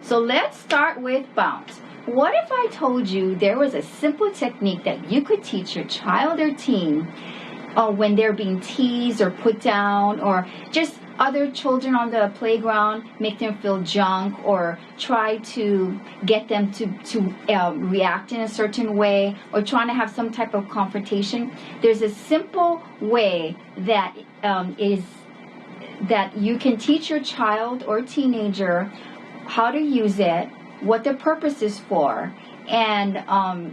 So let's start with bounce. What if I told you there was a simple technique that you could teach your child or teen when they're being teased or put down, or just other children on the playground make them feel junk, or try to get them to react in a certain way, or trying to have some type of confrontation? There's a simple way that that you can teach your child or teenager how to use it, what the purpose is for, and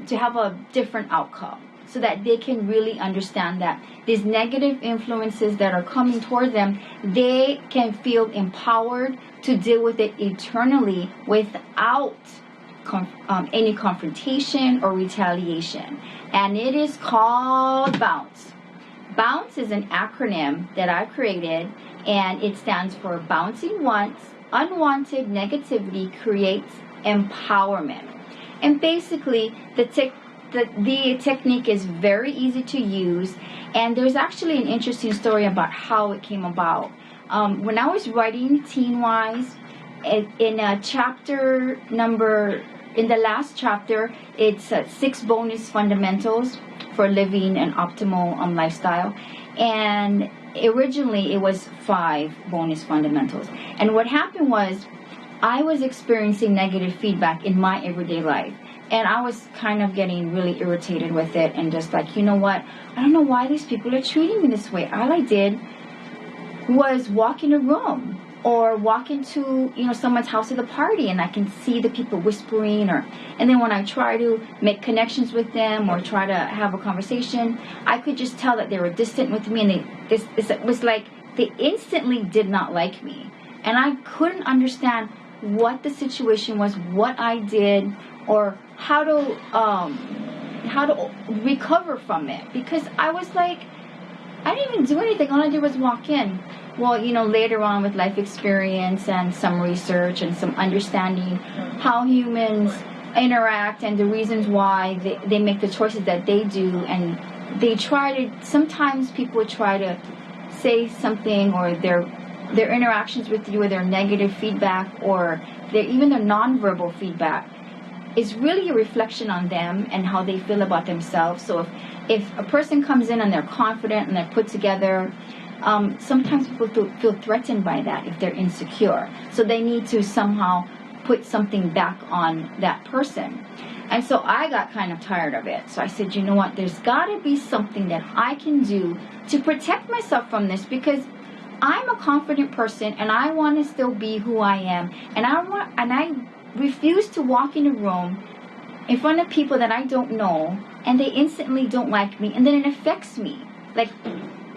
to have a different outcome, so that they can really understand that these negative influences that are coming toward them, they can feel empowered to deal with it eternally without any confrontation or retaliation. And it is called B.O.U.N.C.E. B.O.U.N.C.E is an acronym that I created, and it stands for bouncing once, unwanted negativity creates empowerment. And basically, the technique is very easy to use, and there's actually an interesting story about how it came about. When I was writing Teen Wise, in the last chapter, it's 6 bonus fundamentals for living an optimal lifestyle, and originally it was 5 bonus fundamentals. And what happened was, I was experiencing negative feedback in my everyday life, and I was kind of getting really irritated with it, and just like, you know what, I don't know why these people are treating me this way. All I did was walk in a room or walk into someone's house at a party, and I can see the people whispering, and then when I try to make connections with them or try to have a conversation, I could just tell that they were distant with me, and it was like they instantly did not like me, and I couldn't understand what the situation was, what I did, or how to recover from it, because I was like, I didn't even do anything. All I did was walk in. Well, later on with life experience and some research and some understanding how humans interact and the reasons why they make the choices that they do, and sometimes people try to say something, or their interactions with you, or their negative feedback, or even their nonverbal feedback is really a reflection on them and how they feel about themselves. So if a person comes in and they're confident and they're put together, sometimes people feel threatened by that if they're insecure. So they need to somehow put something back on that person. And so I got kind of tired of it. So I said, you know what, there's got to be something that I can do to protect myself from this, because I'm a confident person and I want to still be who I am, and I refuse to walk in a room in front of people that I don't know and they instantly don't like me, and then it affects me. Like,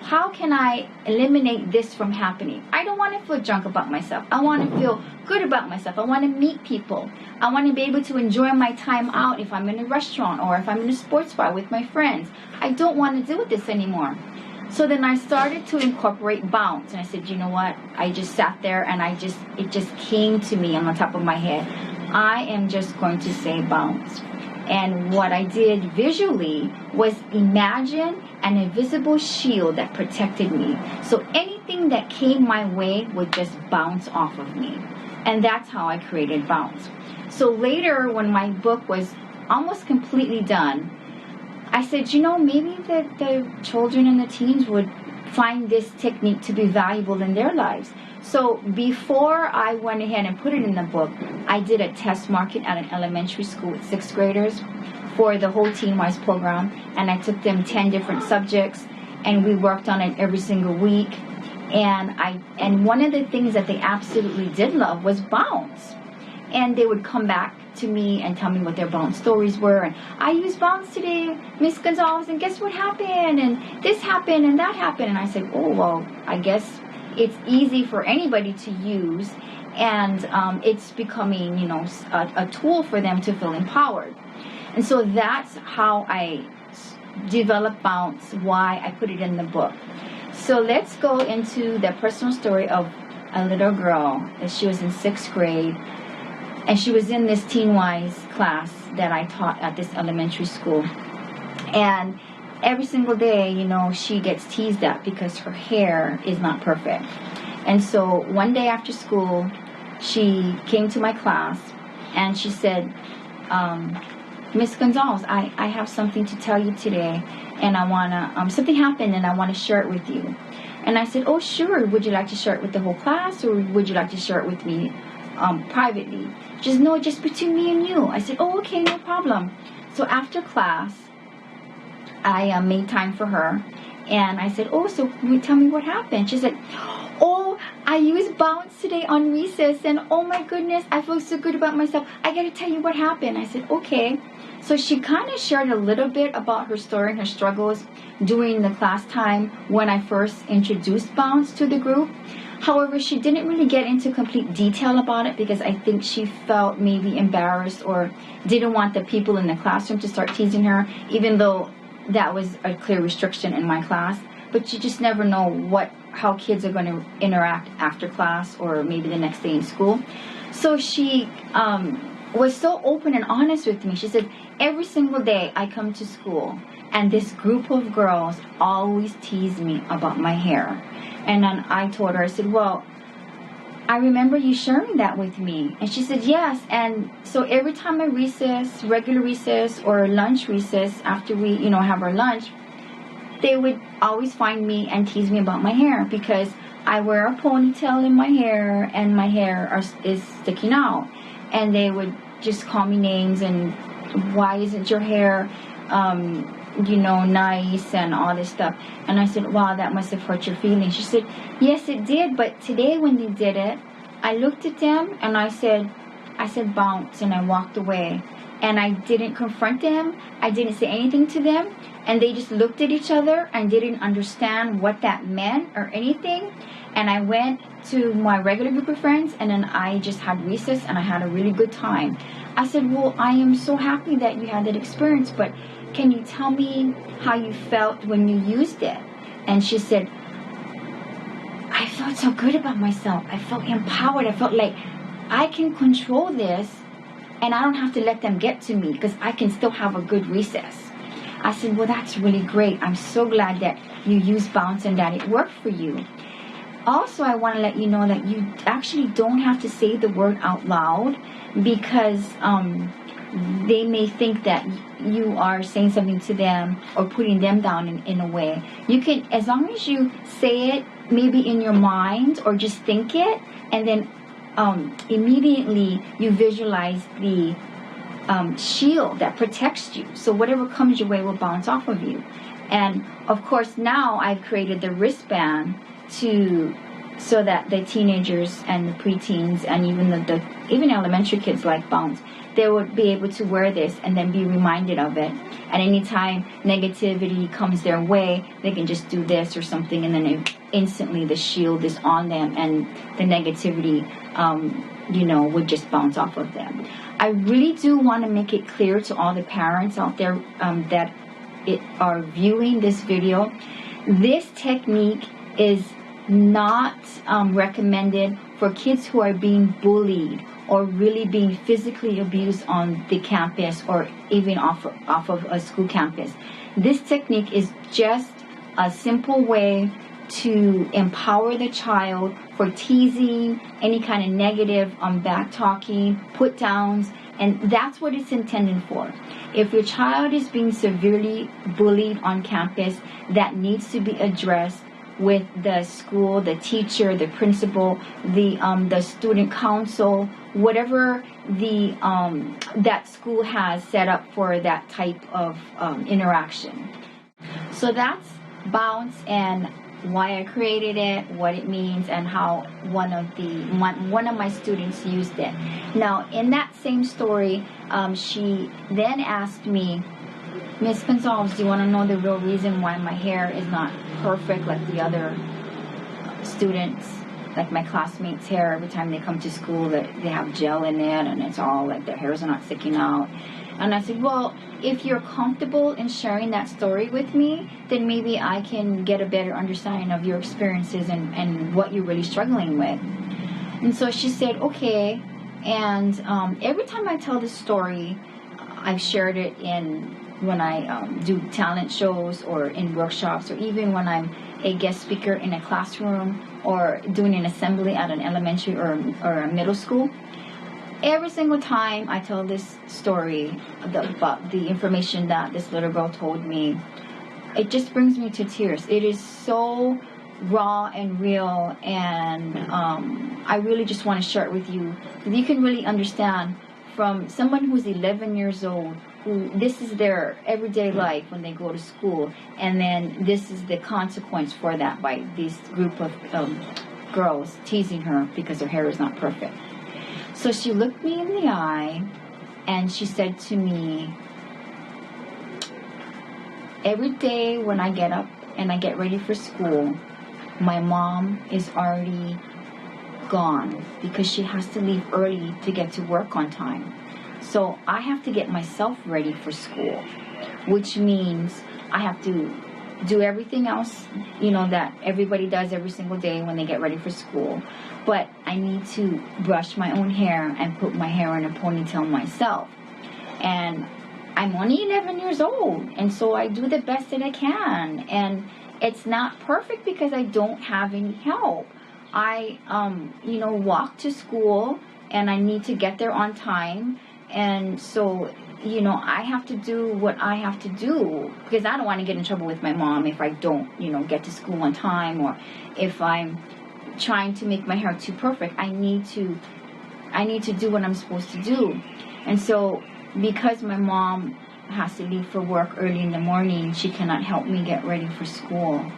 how can I eliminate this from happening? I don't want to feel junk about myself. I want to feel good about myself. I want to meet people. I want to be able to enjoy my time out if I'm in a restaurant or if I'm in a sports bar with my friends. I don't want to deal with this anymore. So then I started to incorporate B.O.U.N.C.E. And I said, you know what? I just sat there and it just came to me on the top of my head. I am just going to say B.O.U.N.C.E. And what I did visually was imagine an invisible shield that protected me. So anything that came my way would just bounce off of me. And that's how I created B.O.U.N.C.E. So later, when my book was almost completely done, I said, maybe the children and the teens would find this technique to be valuable in their lives. So before I went ahead and put it in the book, I did a test market at an elementary school with 6th graders for the whole Teen Wise program. And I took them 10 different subjects, and we worked on it every single week. And one of the things that they absolutely did love was B.O.U.N.C.E. And they would come back to me and tell me what their B.O.U.N.C.E. stories were. And I used B.O.U.N.C.E. today, Miss Gonsalves, and guess what happened? And this happened and that happened. And I said, oh, well, I guess it's easy for anybody to use. And it's becoming, a tool for them to feel empowered. And so that's how I developed B.O.U.N.C.E., why I put it in the book. So let's go into the personal story of a little girl. She was in 6th grade. And she was in this Teen Wise class that I taught at this elementary school. And every single day, she gets teased at because her hair is not perfect. And so one day after school, she came to my class and she said, Miss Gonsalves, I have something to tell you today, and I wanna something happened and I want to share it with you. And I said, oh sure, would you like to share it with the whole class, or would you like to share it with me privately? Just between me and you. I said, oh okay, no problem. So after class, I made time for her, and I said, oh, so tell me what happened. She said, oh, I used B.O.U.N.C.E today on recess, and oh my goodness, I feel so good about myself. I gotta tell you what happened. I said, okay. So she kind of shared a little bit about her story and her struggles during the class time when I first introduced B.O.U.N.C.E to the group. However, she didn't really get into complete detail about it because I think she felt maybe embarrassed or didn't want the people in the classroom to start teasing her, even though that was a clear restriction in my class. But you just never know how kids are going to interact after class or maybe the next day in school. So she was so open and honest with me. She said, every single day I come to school and this group of girls always tease me about my hair. And then I told her, I said, well, I remember you sharing that with me. And she said, yes. And so every time I recess, regular recess or lunch recess, after we, have our lunch, they would always find me and tease me about my hair because I wear a ponytail in my hair and my hair is sticking out. And they would just call me names and why isn't your hair, nice and all this stuff. And I said, wow, that must have hurt your feelings. She said, yes, it did. But today when they did it, I looked at them and I said, bounce, and I walked away. And I didn't confront them. I didn't say anything to them. And they just looked at each other and didn't understand what that meant or anything. And I went to my regular group of friends, and then I just had recess and I had a really good time. I said, well, I am so happy that you had that experience, but can you tell me how you felt when you used it? And she said, I felt so good about myself. I felt empowered. I felt like I can control this and I don't have to let them get to me because I can still have a good recess. I said, well, that's really great. I'm so glad that you used B.O.U.N.C.E and that it worked for you. Also, I want to let you know that you actually don't have to say the word out loud because they may think that you are saying something to them or putting them down in a way. You can, as long as you say it maybe in your mind or just think it, and then immediately you visualize the shield that protects you. So whatever comes your way will bounce off of you. And of course now I've created the wristband so that the teenagers and the preteens and even elementary kids like B.O.U.N.C E, they would be able to wear this and then be reminded of it. And anytime negativity comes their way, they can just do this or something, and then instantly the shield is on them and the negativity would just bounce off of them. I really do want to make it clear to all the parents out there that are viewing this video, this technique is not recommended for kids who are being bullied or really being physically abused on the campus or even off of a school campus. This technique is just a simple way to empower the child for teasing, any kind of negative back talking, put downs, and that's what it's intended for. If your child is being severely bullied on campus, that needs to be addressed with the school, the teacher, the principal, the student council, whatever that school has set up for that type of interaction. So that's B.O.U.N.C E and why I created it, what it means, and how one of my students used it. Now, in that same story, she then asked me, Miss Gonsalves, do you want to know the real reason why my hair is not perfect like the other students, like my classmates' hair? Every time they come to school, they have gel in it, and it's all like their hairs are not sticking out. And I said, well, if you're comfortable in sharing that story with me, then maybe I can get a better understanding of your experiences and what you're really struggling with. And so she said, okay. And every time I tell this story, I've shared it in do talent shows or in workshops, or even when I'm a guest speaker in a classroom or doing an assembly at an elementary or a middle school. Every single time I tell this story about the information that this little girl told me, it just brings me to tears. It is so raw and real, and I really just want to share it with you. You can really understand from someone who's 11 years old, who this is their everyday life when they go to school, and then this is the consequence for that by this group of girls teasing her because her hair is not perfect. So she looked me in the eye and she said to me, every day when I get up and I get ready for school, my mom is already gone because she has to leave early to get to work on time. So I have to get myself ready for school, which means I have to do everything else, that everybody does every single day when they get ready for school. But I need to brush my own hair and put my hair in a ponytail myself. And I'm only 11 years old, and so I do the best that I can. And it's not perfect because I don't have any help. I, walk to school, and I need to get there on time. And so, I have to do what I have to do because I don't want to get in trouble with my mom if I don't, get to school on time, or if I'm trying to make my hair too perfect. I need to do what I'm supposed to do. And so because my mom has to leave for work early in the morning, she cannot help me get ready for school.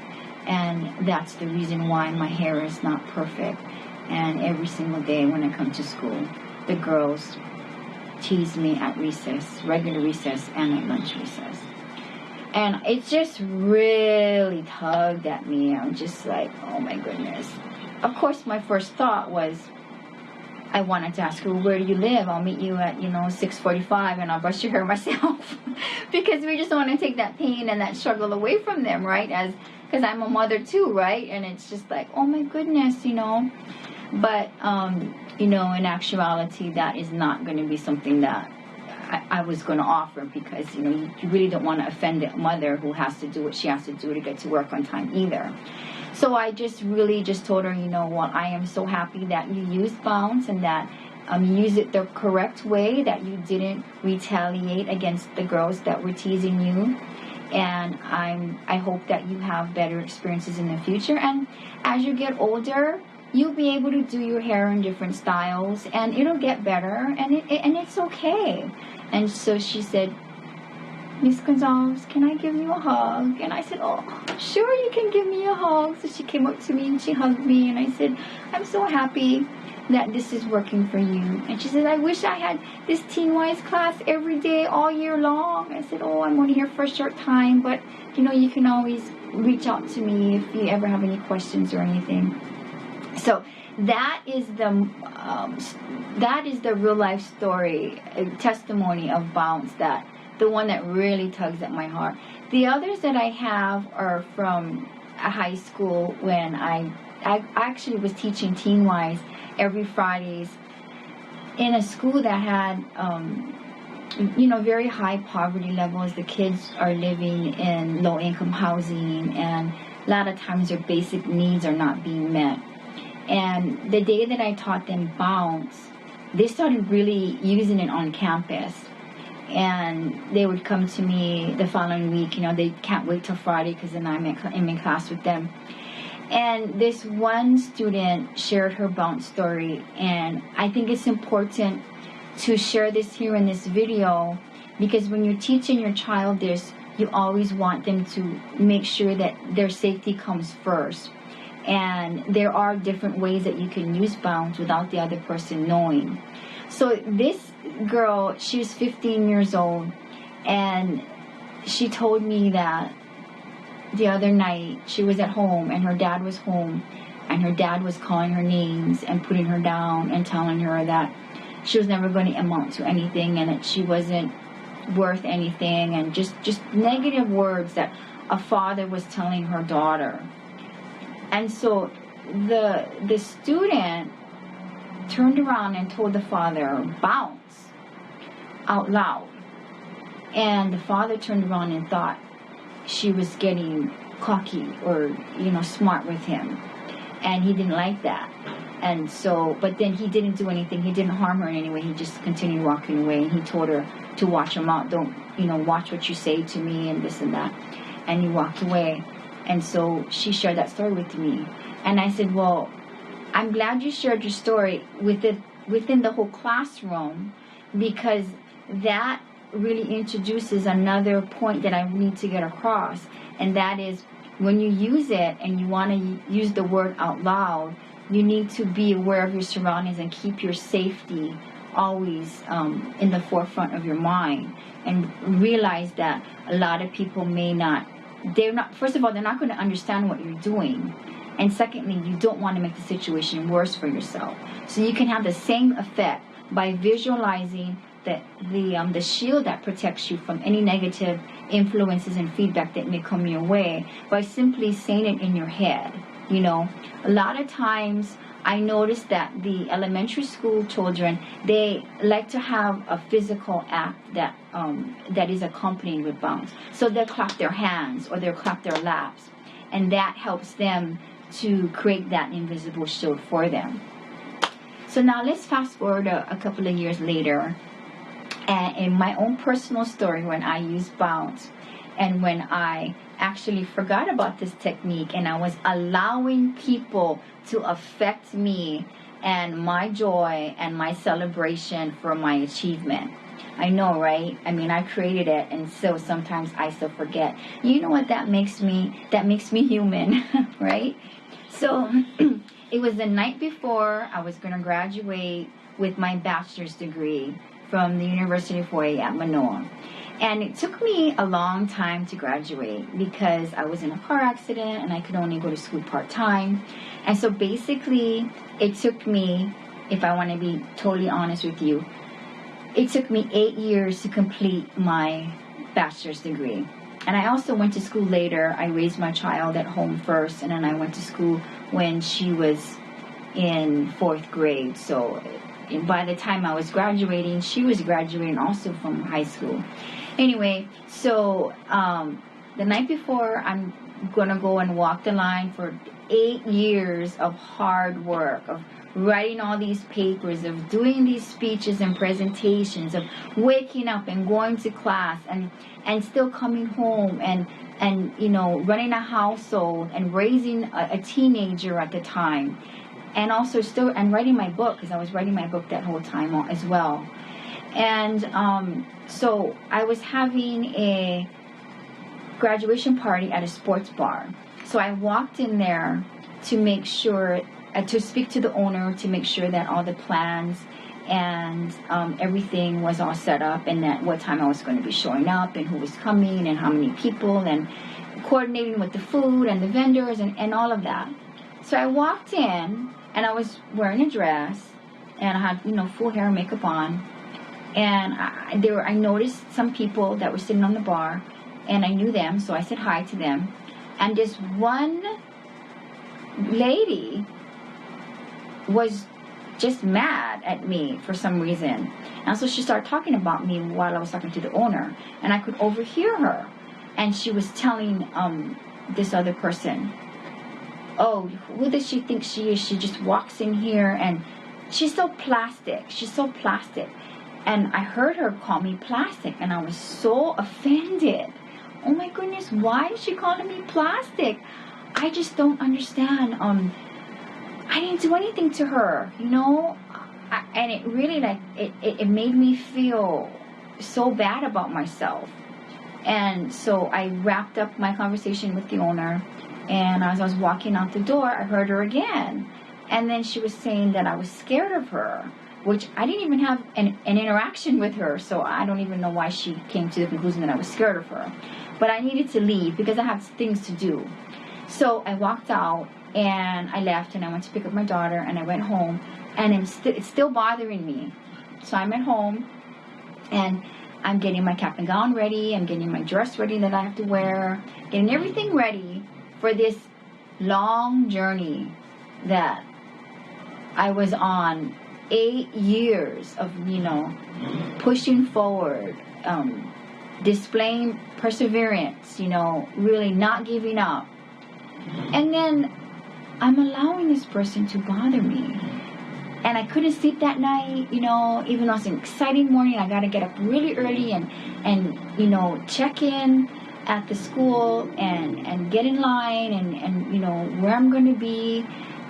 And that's the reason why my hair is not perfect. And every single day when I come to school, the girls tease me at recess, regular recess, and at lunch recess. And it just really tugged at me. I'm just like, oh my goodness. Of course, my first thought was, I wanted to ask her, where do you live? I'll meet you at, 6:45 and I'll brush your hair myself. Because we just want to take that pain and that struggle away from them, right? Because I'm a mother too, right? And it's just like, oh my goodness, But, in actuality, that is not going to be something that I was going to offer, because, you really don't want to offend the mother who has to do what she has to do to get to work on time either. So I just told her, I am so happy that you used B.O.U.N.C.E and that you used it the correct way, that you didn't retaliate against the girls that were teasing you. And I hope that you have better experiences in the future. And as you get older, you'll be able to do your hair in different styles, and it'll get better, and it's okay. And so she said, Miss Gonsalves, can I give you a hug? And I said, oh, sure, you can give me a hug. So she came up to me and she hugged me, and I said, I'm so happy that this is working for you. And she said, I wish I had this Teen Wise class every day, all year long. I said, oh, I'm only here for a short time, but, you can always reach out to me if you ever have any questions or anything. So that is the real life story, testimony of B.O.U.N.C.E, the one that really tugs at my heart. The others that I have are from a high school when I actually was teaching Teen Wise every Fridays in a school that had, very high poverty levels. The kids are living in low income housing, and a lot of times their basic needs are not being met. And the day that I taught them B.O.U.N.C.E, they started really using it on campus. And they would come to me the following week. They can't wait till Friday because then I'm in class with them. And this one student shared her B.O.U.N.C.E story. And I think it's important to share this here in this video, because when you're teaching your child this, you always want them to make sure that their safety comes first. And there are different ways that you can use B.O.U.N.C.E without the other person knowing. So this girl, she was 15 years old, and she told me that the other night she was at home and her dad was home, and her dad was calling her names and putting her down and telling her that she was never going to amount to anything and that she wasn't worth anything, and just negative words that a father was telling her daughter. And so the student turned around and told the father, "Bounce," out loud. And the father turned around and thought she was getting cocky or, smart with him. And he didn't like that. And so, but then he didn't do anything. He didn't harm her in any way. He just continued walking away. And he told her to watch him out. Don't, watch what you say to me and this and that. And he walked away. And so she shared that story with me. And I said, well, I'm glad you shared your story within the whole classroom, because that really introduces another point that I need to get across. And that is, when you use it and you want to use the word out loud, you need to be aware of your surroundings and keep your safety always in the forefront of your mind, and realize that a lot of people first of all, they're not going to understand what you're doing. And secondly, you don't want to make the situation worse for yourself. So you can have the same effect by visualizing the shield that protects you from any negative influences and feedback that may come your way, by simply saying it in your head. A lot of times I noticed that the elementary school children, they like to have a physical act that is accompanied with bounce. So they'll clap their hands or they'll clap their laps, and that helps them to create that invisible shield for them. So now let's fast forward a couple of years later, and in my own personal story, when I used bounce, and when I actually forgot about this technique and I was allowing people to affect me and my joy and my celebration for my achievement. I know, right? I mean, I created it, and so sometimes I still forget. You know what that makes me? That makes me human, right? So it was the night before I was going to graduate with my bachelor's degree from the University of Hawaii at Manoa. And it took me a long time to graduate because I was in a car accident and I could only go to school part-time. And so basically, it took me, if I want to be totally honest with you, it took me 8 years to complete my bachelor's degree. And I also went to school later. I raised my child at home first, and then I went to school when she was in 4th grade. So by the time I was graduating, she was graduating also from high school. Anyway, so the night before, I'm going to go and walk the line for 8 years of hard work, of writing all these papers, of doing these speeches and presentations, of waking up and going to class and still coming home and running a household and raising a teenager at the time. And also and writing my book, because I was writing my book that whole time as well. And so I was having a graduation party at a sports bar. So I walked in there to make sure, to speak to the owner, to make sure that all the plans and everything was all set up, and that what time I was going to be showing up, and who was coming, and how many people, and coordinating with the food and the vendors and all of that. So I walked in, and I was wearing a dress, and I had, full hair and makeup on. And I noticed some people that were sitting on the bar, and I knew them, so I said hi to them. And this one lady was just mad at me for some reason. And so she started talking about me while I was talking to the owner, and I could overhear her. And she was telling this other person, oh, who does she think she is? She just walks in here, and she's so plastic. She's so plastic. And I heard her call me plastic, and I was so offended. Oh my goodness, why is she calling me plastic? I just don't understand. I didn't do anything to her, and it really, it made me feel so bad about myself. And so I wrapped up my conversation with the owner, and as I was walking out the door, I heard her again. And then she was saying that I was scared of her, which I didn't even have an interaction with her, so I don't even know why she came to the conclusion that I was scared of her. But I needed to leave because I had things to do. So I walked out, and I left, and I went to pick up my daughter, and I went home, and it's still bothering me. So I'm at home, and I'm getting my cap and gown ready, I'm getting my dress ready that I have to wear, getting everything ready for this long journey that I was on. 8 years of, pushing forward, displaying perseverance, really not giving up. And then I'm allowing this person to bother me. And I couldn't sleep that night, even though it's an exciting morning. I got to get up really early and check in at the school and get in line and where I'm going to be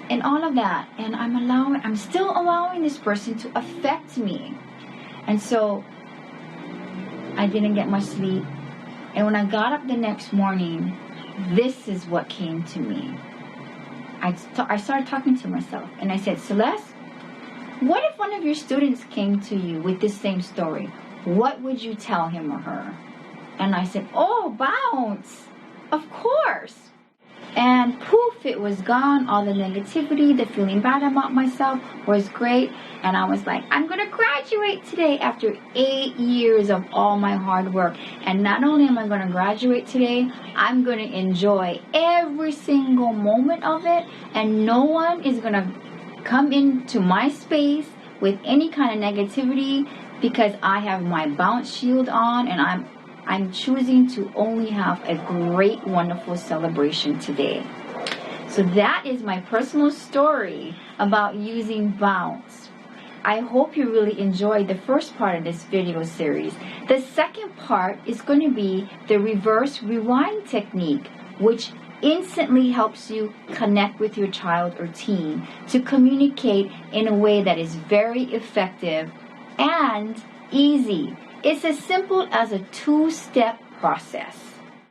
and all of that. And I'm still allowing this person to affect me. And so I didn't get much sleep. And when I got up the next morning, this is what came to me. I started talking to myself and I said, Celeste, what if one of your students came to you with this same story? What would you tell him or her? And I said, oh, bounce. Of course. And poof, it was gone. All the negativity, the feeling bad about myself was great. And I was like, I'm going to graduate today after 8 years of all my hard work. And not only am I going to graduate today, I'm going to enjoy every single moment of it. And no one is going to come into my space with any kind of negativity because I have my bounce shield on and I'm choosing to only have a great, wonderful celebration today. So that is my personal story about using bounce. I hope you really enjoyed the first part of this video series. The second part is going to be the reverse rewind technique, which instantly helps you connect with your child or teen to communicate in a way that is very effective and easy. It's as simple as a 2-step process.